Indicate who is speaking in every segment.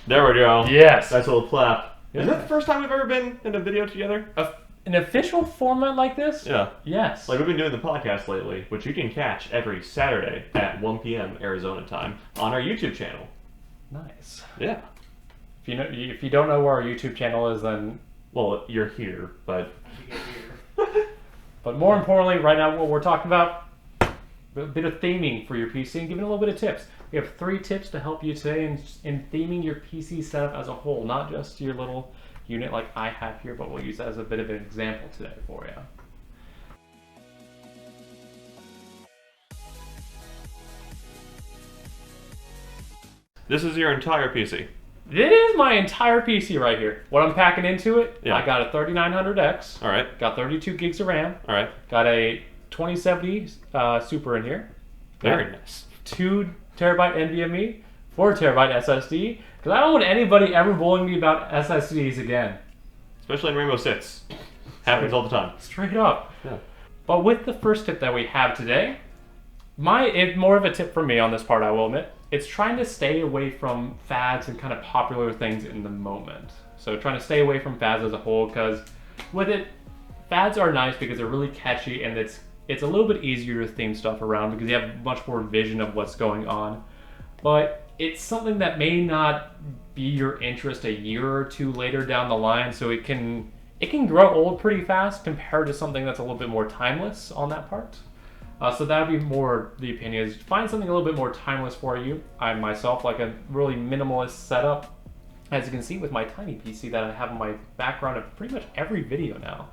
Speaker 1: There we go.
Speaker 2: Yes.
Speaker 1: Nice little clap.
Speaker 2: Yeah.
Speaker 1: Is that the first time we've ever been in a video together?
Speaker 2: An official format like this?
Speaker 1: Yeah.
Speaker 2: Yes.
Speaker 1: Like, we've been doing the podcast lately, which you can catch every Saturday at 1 p.m. Arizona time on our YouTube channel.
Speaker 2: Nice.
Speaker 1: Yeah.
Speaker 2: If you don't know where our YouTube channel is, then
Speaker 1: Well, you're here, but...
Speaker 2: but more importantly, right now what we're talking about, a bit of theming for your PC and giving a little bit of tips. We have 3 tips to help you today in theming your PC setup as a whole, not just your little unit like I have here, but we'll use that as a bit of an example today for you.
Speaker 1: This is your entire PC.
Speaker 2: It is my entire PC right here. What I'm packing into it,
Speaker 1: Yeah.
Speaker 2: I got a 3900X,
Speaker 1: Alright.
Speaker 2: got 32 gigs of RAM,
Speaker 1: Alright.
Speaker 2: got a 2070 Super in here.
Speaker 1: Very nice.
Speaker 2: 2 terabyte NVMe, 4 terabyte SSD, because I don't want anybody ever bullying me about SSDs again.
Speaker 1: Especially in Rainbow Six. Happens all the time.
Speaker 2: Straight up.
Speaker 1: Yeah.
Speaker 2: But with the first tip that we have today, it's more of a tip for me on this part, I will admit. It's trying to stay away from fads and kind of popular things in the moment. So trying to stay away from fads as a whole, because with it, fads are nice because they're really catchy and it's a little bit easier to theme stuff around because you have much more vision of what's going on. But it's something that may not be your interest a year or 2 later down the line, so it can grow old pretty fast compared to something that's a little bit more timeless on that part. So that would be more the opinion, is find something a little bit more timeless for you. I myself like a really minimalist setup, as you can see with my tiny PC that I have in my background of pretty much every video now.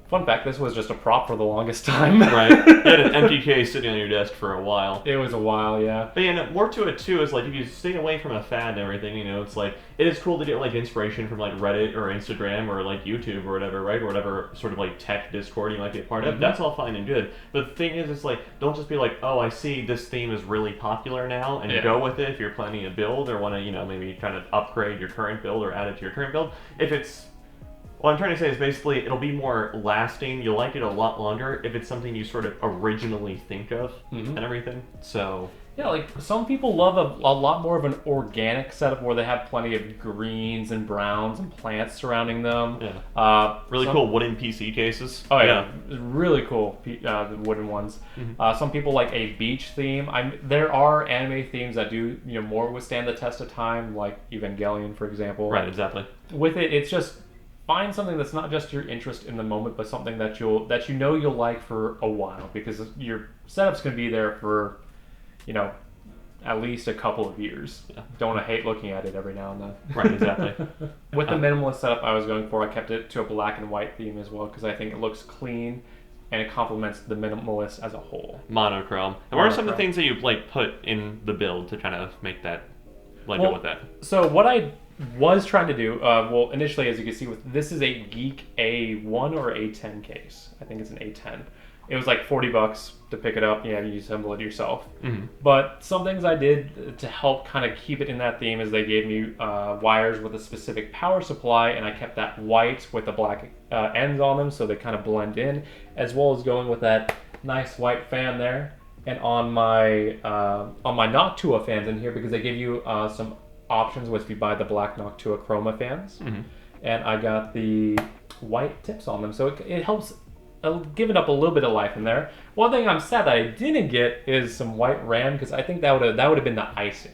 Speaker 2: Fun fact, this was just a prop for the longest time.
Speaker 1: Right. You had an empty case sitting on your desk for a while.
Speaker 2: It was a while, yeah.
Speaker 1: But yeah, more to it too is like if you stay away from a fad and everything, you know, it's like it is cool to get like inspiration from like Reddit or Instagram or like YouTube or whatever, right? Or whatever sort of like tech Discord you might be a part of. That's all fine and good. But the thing is, it's like don't just be like, oh, I see this theme is really popular now, and go with it if you're planning a build or want to, you know, maybe kind of upgrade your current build or add it to your current build. If it's what I'm trying to say is basically it'll be more lasting. You'll like it a lot longer if it's something you sort of originally think of and everything. So
Speaker 2: yeah, like some people love a lot more of an organic setup where they have plenty of greens and browns and plants surrounding them.
Speaker 1: Yeah. Really cool wooden PC cases.
Speaker 2: Oh yeah, really cool the wooden ones. Some people like a beach theme. There are anime themes that do more withstand the test of time, like Evangelion, for example.
Speaker 1: Right, exactly.
Speaker 2: With it, it's just find something that's not just your interest in the moment, but something that you'll like for a while, because your setup's gonna be there for, at least a couple of years. Yeah. Don't want to hate looking at it every now and then.
Speaker 1: Right, exactly.
Speaker 2: With the minimalist setup I was going for, I kept it to a black and white theme as well, because I think it looks clean and it complements the minimalist as a whole.
Speaker 1: Monochrome. And what are some of the things that you like put in the build to kind of make that go with that?
Speaker 2: So what I was trying to do, initially, as you can see, this is a Geek A1 or A10 case. I think it's an A10. It was like $40 to pick it up. You assemble it yourself. But some things I did to help kind of keep it in that theme is they gave me wires with a specific power supply, and I kept that white with the black ends on them, so they kind of blend in, as well as going with that nice white fan there. And on my Noctua fans in here, because they give you some options with if you buy the black Noctua Chroma fans, and I got the white tips on them, so it helps give it up a little bit of life in there. One thing I'm sad that I didn't get is some white RAM, because I think that would have been the icing.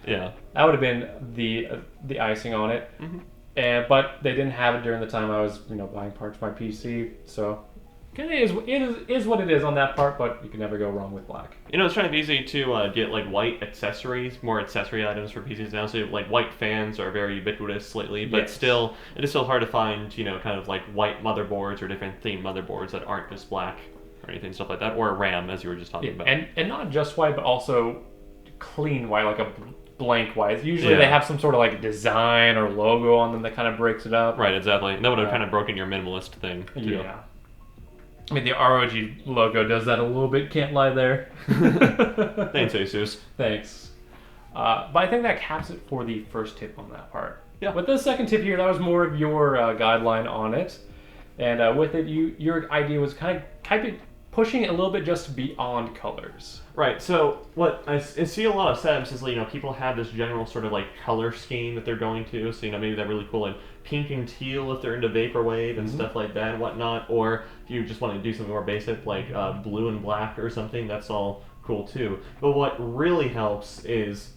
Speaker 1: Yeah,
Speaker 2: that would have been the icing on it. But they didn't have it during the time I was buying parts for my PC, so it is what it is on that part, but you can never go wrong with black.
Speaker 1: It's kind of easy to get like white accessories, more accessory items for PCs now. So like white fans are very ubiquitous lately, but it is still hard to find kind of like white motherboards or different themed motherboards that aren't just black or anything, stuff like that, or RAM, as you were just talking about.
Speaker 2: And not just white, but also clean white, like a blank white. Usually they have some sort of like design or logo on them that kind of breaks it up.
Speaker 1: Right, exactly. And that would have kind of broken your minimalist thing too.
Speaker 2: Yeah. I mean, the ROG logo does that a little bit, can't lie there.
Speaker 1: Thanks, Asus.
Speaker 2: Thanks. But I think that caps it for the first tip on that part.
Speaker 1: Yeah.
Speaker 2: With the second tip here, that was more of your guideline on it. And with it, your idea was kind of pushing it a little bit just beyond colors.
Speaker 1: Right. So what I see a lot of setups is, people have this general sort of like color scheme that they're going to. So maybe they're really cool in pink and teal if they're into vaporwave and stuff like that and whatnot. Or if you just want to do something more basic like blue and black or something, that's all cool too. But what really helps is,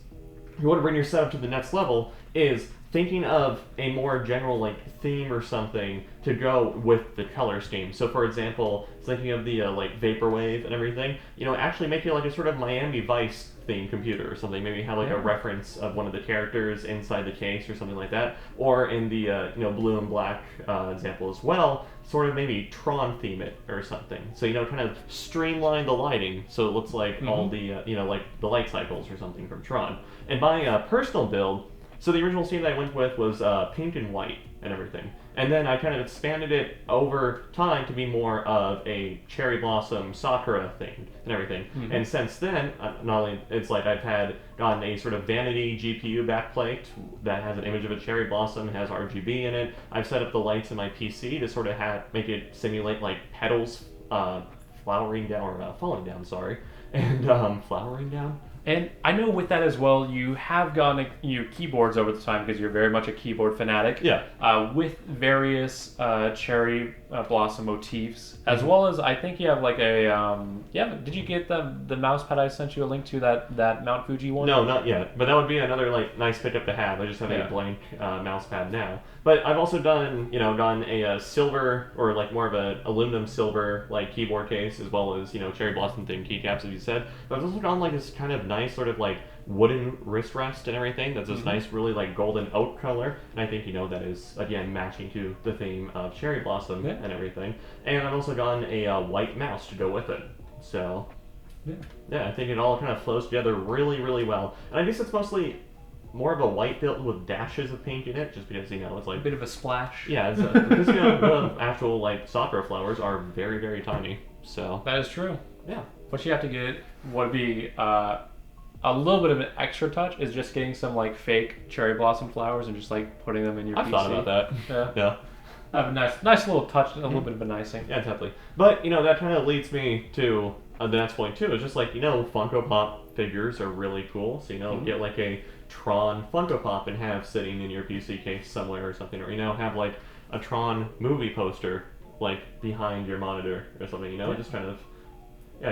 Speaker 1: if you want to bring your setup to the next level, is thinking of a more general like theme or something to go with the color scheme. So for example, thinking of the like vaporwave and everything, actually make it like a sort of Miami Vice themed computer or something. Maybe have like a reference of one of the characters inside the case or something like that. Or in the blue and black example as well, sort of maybe Tron theme it or something. So kind of streamline the lighting so it looks like all the like the light cycles or something from Tron. And my personal build, so the original scheme that I went with was pink and white and everything. And then I kind of expanded it over time to be more of a cherry blossom Sakura thing and everything. And since then, not only it's like I've gotten a sort of vanity GPU backplate that has an image of a cherry blossom and has RGB in it. I've set up the lights in my PC to sort of make it simulate like petals flowering down or falling down, and flowering down.
Speaker 2: And I know with that as well, you have gotten keyboards over the time because you're very much a keyboard fanatic.
Speaker 1: Yeah.
Speaker 2: With various cherry blossom motifs, as well as I think you have like a Did you get the mouse pad I sent you a link to, that Mount Fuji one?
Speaker 1: No, not yet. But that would be another like nice pickup to have. I just have a blank mouse pad now. But I've also gotten a silver or like more of an aluminum silver like keyboard case, as well as cherry blossom themed keycaps, as you said. But I've also gotten like this kind of nice sort of like wooden wrist rest and everything. That's this nice, really like golden oak color, and I think that is again matching to the theme of cherry blossom and everything. And I've also gotten a white mouse to go with it. So yeah, I think it all kind of flows together really, really well. And I guess it's mostly more of a white build with dashes of pink in it, just because it's like
Speaker 2: a bit of a splash.
Speaker 1: Yeah, it's, because the actual like sakura flowers are very, very tiny. So
Speaker 2: that is true.
Speaker 1: Yeah.
Speaker 2: What you have to get would be a little bit of an extra touch is just getting some like fake cherry blossom flowers and just like putting them in your PC.
Speaker 1: I've thought about that. Yeah.
Speaker 2: Have a nice little touch and a little bit of an icing.
Speaker 1: Yeah, definitely. But that kind of leads me to the next point too. It's just like Funko Pop figures are really cool. So get like a Tron Funko Pop and have sitting in your PC case somewhere or something, or have like a Tron movie poster like behind your monitor or something. Just kind of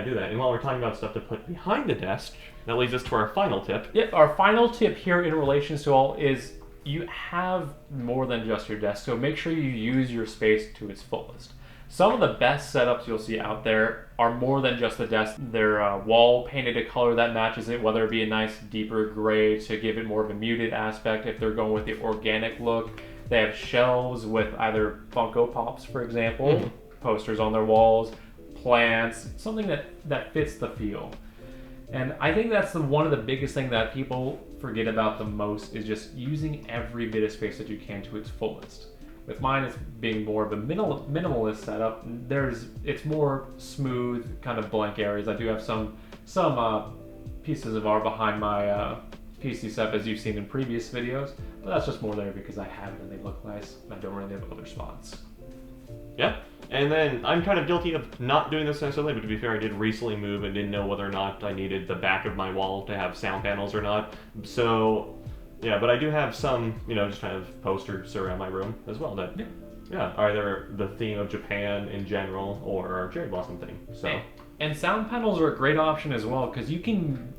Speaker 1: do that. And while we're talking about stuff to put behind the desk, that leads us to our final tip.
Speaker 2: Yeah, our final tip here in relation to all is you have more than just your desk, so make sure you use your space to its fullest. Some of the best setups you'll see out there are more than just the desk. They're wall painted a color that matches it, whether it be a nice deeper gray to give it more of a muted aspect. If they're going with the organic look, they have shelves with either Funko Pops, for example, posters on their walls, plants, something that fits the feel. And I think that's one of the biggest thing that people forget about the most is just using every bit of space that you can to its fullest. With mine, it's being more of a minimalist setup. It's more smooth, kind of blank areas. I do have some pieces of art behind my PC set, as you've seen in previous videos, but that's just more there because I have it and they look nice, and I don't really have other spots.
Speaker 1: Yeah. And then I'm kind of guilty of not doing this necessarily, but to be fair, I did recently move and didn't know whether or not I needed the back of my wall to have sound panels or not. So, yeah, but I do have some, just kind of posters around my room as well that, either the theme of Japan in general or our cherry blossom thing. So.
Speaker 2: And sound panels are a great option as well, because you can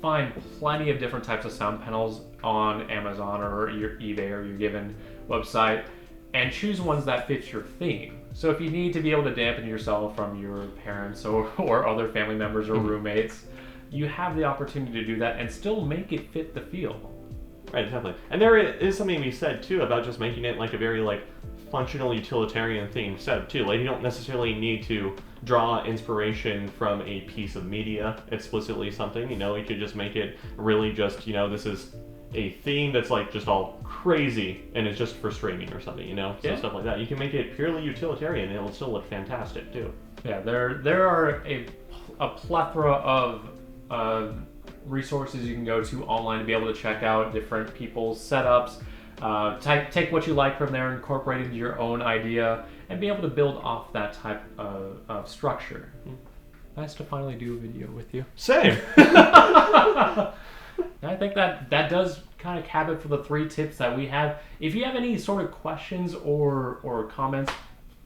Speaker 2: find plenty of different types of sound panels on Amazon or your eBay or your given website, and choose ones that fit your theme. So if you need to be able to dampen yourself from your parents or other family members or roommates, you have the opportunity to do that and still make it fit the feel.
Speaker 1: Right, definitely. And there is something to be said too about just making it like a very like functional utilitarian themed setup too. Like you don't necessarily need to draw inspiration from a piece of media explicitly something, you could just make it really just, this is a theme that's like just all crazy and it's just for streaming or something, so stuff like that. You can make it purely utilitarian and it'll still look fantastic too.
Speaker 2: Yeah, there are a plethora of resources you can go to online to be able to check out different people's setups. Take what you like from there, incorporate it into your own idea, and be able to build off that type of structure. Nice to finally do a video with you.
Speaker 1: Same.
Speaker 2: I think that does kind of cap it for the 3 tips that we have. If you have any sort of questions or comments,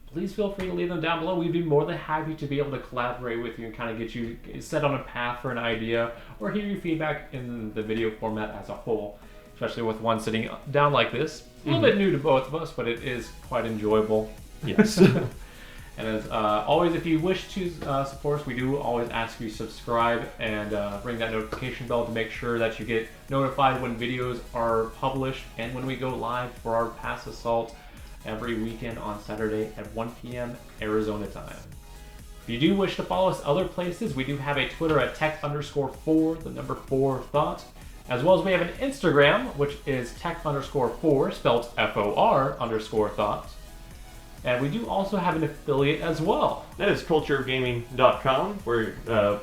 Speaker 2: please feel free to leave them down below. We'd be more than happy to be able to collaborate with you and kind of get you set on a path for an idea, or hear your feedback in the video format as a whole, especially with one sitting down like this. A little bit new to both of us, but it is quite enjoyable.
Speaker 1: Yes.
Speaker 2: And as always, if you wish to support us, we do always ask you to subscribe and ring that notification bell to make sure that you get notified when videos are published and when we go live for our Pass Assault every weekend on Saturday at 1 p.m. Arizona time. If you do wish to follow us other places, we do have a Twitter at tech_4, the number 4 thought, as well as we have an Instagram, which is tech_4, spelled FOR_thought. And we do also have an affiliate as well.
Speaker 1: That is cultureofgaming.com. We're,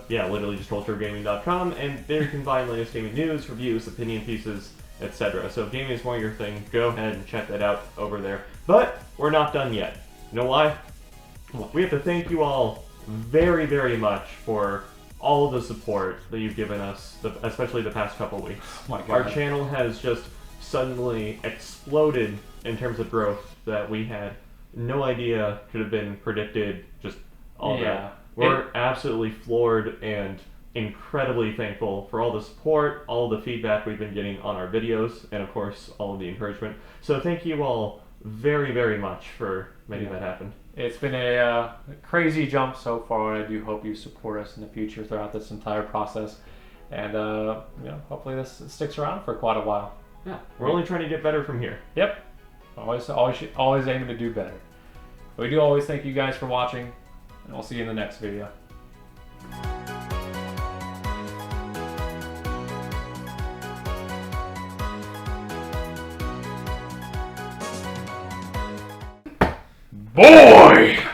Speaker 1: literally just cultureofgaming.com. And there you can find latest gaming news, reviews, opinion pieces, etc. So if gaming is more your thing, go ahead and check that out over there. But we're not done yet. You know why? We have to thank you all very, very much for all of the support that you've given us, especially the past couple weeks.
Speaker 2: Oh my God.
Speaker 1: Our channel has just suddenly exploded in terms of growth that we had no idea could have been predicted, just all that. We're absolutely floored and incredibly thankful for all the support, all the feedback we've been getting on our videos, and of course, all of the encouragement. So thank you all very, very much for making that happen.
Speaker 2: It's been a crazy jump so far, and I do hope you support us in the future throughout this entire process. And hopefully this sticks around for quite a while.
Speaker 1: Yeah, we're only trying to get better from here.
Speaker 2: Yep. Always aiming to do better. We do always thank you guys for watching, and we'll see you in the next video. Boy!